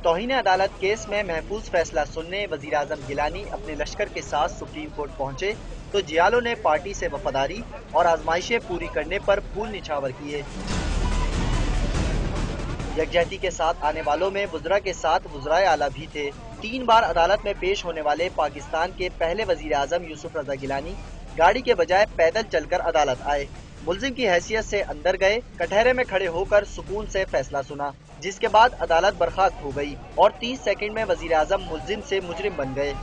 توہین عدالت کیس میں محفوظ فیصلہ سننے وزیراعظم گیلانی اپنے لشکر کے ساتھ سپریم کورٹ پہنچے تو جیالو نے پارٹی سے وفاداری اور آزمائشیں پوری کرنے پر پھول نچھاور کیے۔ یکجہتی کے ساتھ آنے والوں میں وزراء کے ساتھ وزرائے اعلیٰ بھی تھے۔ 3 بار عدالت میں پیش ہونے والے پاکستان کے پہلے وزیر اعظم یوسف رضا گیلانی گاڑی کے بجائے پیدل چل کر عدالت آئے۔ ملزم کی حیثیت سے اندر گئے، کٹہرے میں کھڑے ہو کر سکون سے فیصلہ سنا، جس کے بعد عدالت برخاست ہو گئی اور 30 سیکنڈ میں وزیر اعظم ملزم سے مجرم بن گئے۔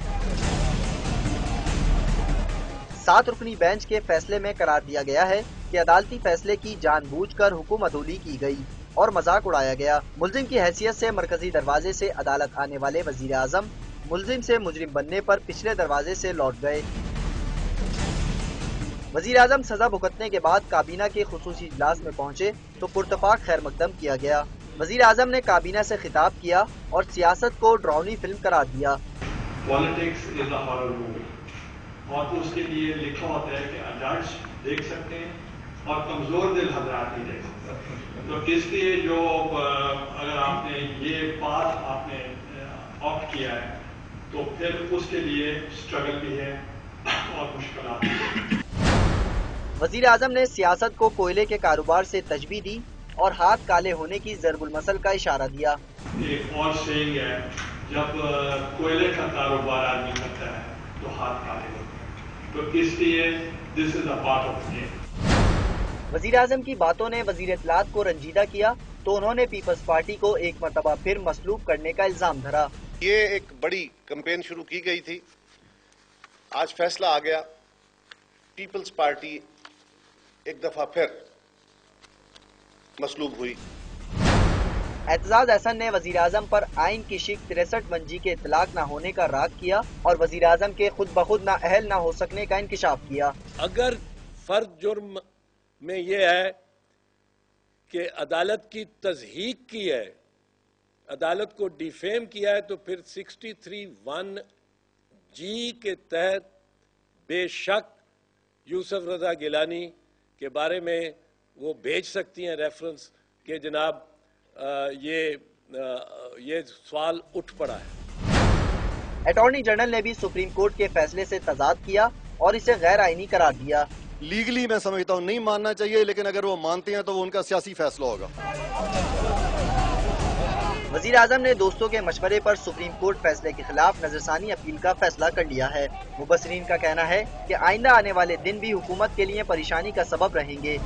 7 رکنی بینچ کے فیصلے میں قرار دیا گیا ہے کہ عدالتی فیصلے کی جان بوجھ کر حکم عدولی کی گئی اور مذاق اڑایا گیا۔ ملزم کی حیثیت سے مرکزی دروازے سے عدالت آنے والے وزیر اعظم ملزم سے مجرم بننے پر پچھلے دروازے سے لوٹ گئے۔ وزیر اعظم سزا بھگتنے کے بعد کابینہ کے خصوصی اجلاس میں پہنچے تو پرتفاق خیر مقدم کیا گیا۔ وزیر اعظم نے کابینہ سے خطاب کیا اور سیاست کو ڈراؤنی فلم قرار دیا۔ Politics is a horror movie, اور اس کے لیے لکھا ہوتا ہے کہ جج دیکھ سکتے ہیں اور کمزور دل حضرات نہیں دیکھ سکتے۔ تو اس لیے جو اگر آپ نے یہ بات آپ نے آپٹ کیا ہے تو پھر اس کے لیے اسٹرگل بھی ہے اور مشکلات بھی ہیں۔ وزیر اعظم نے سیاست کو کوئلے کے کاروبار سے تشبیہ دی اور ہاتھ کالے ہونے کی ضرب المثل کا اشارہ دیا۔ ایک اور سینگ ہے، جب کوئلے کا کاروبار آدمی کرتا ہے تو ہاتھ کالے ہوتے ہیں، تو اس لیے دس از اے پارٹ آف گیم۔ وزیر اعظم کی باتوں نے وزیر اطلاعات کو رنجیدہ کیا تو انہوں نے پیپلز پارٹی کو ایک مرتبہ پھر مسلوب کرنے کا الزام دھرا۔ یہ ایک بڑی کمپین شروع کی گئی تھی، آج فیصلہ آ گیا، پیپلز پارٹی ایک دفعہ پھر مسلوب ہوئی۔ اعتزاز احسن نے وزیر اعظم پر آئین کی شق 63(1) کے اطلاق نہ ہونے کا راگ کیا اور وزیر اعظم کے خود بخود نااہل نہ ہو سکنے کا انکشاف کیا۔ اگر فرد جرم میں یہ ہے کہ عدالت کی تضحیک کی ہے، عدالت کو ڈیفیم کیا ہے، تو پھر 63(1) کے تحت بے شک یوسف رضا گیلانی کے بارے میں وہ بھیج سکتی ہیں ریفرنس کہ جناب یہ سوال اٹھ پڑا ہے۔ اٹارنی جنرل نے بھی سپریم کورٹ کے فیصلے سے تضاد کیا اور اسے غیر آئینی قرار دیا۔ لیگلی میں سمجھتا ہوں نہیں ماننا چاہیے، لیکن اگر وہ مانتے ہیں تو وہ ان کا سیاسی فیصلہ ہوگا۔ وزیر اعظم نے دوستوں کے مشورے پر سپریم کورٹ فیصلے کے خلاف نظرثانی اپیل کا فیصلہ کر لیا ہے۔ مبصرین کا کہنا ہے کہ آئندہ آنے والے دن بھی حکومت کے لیے پریشانی کا سبب رہیں گے۔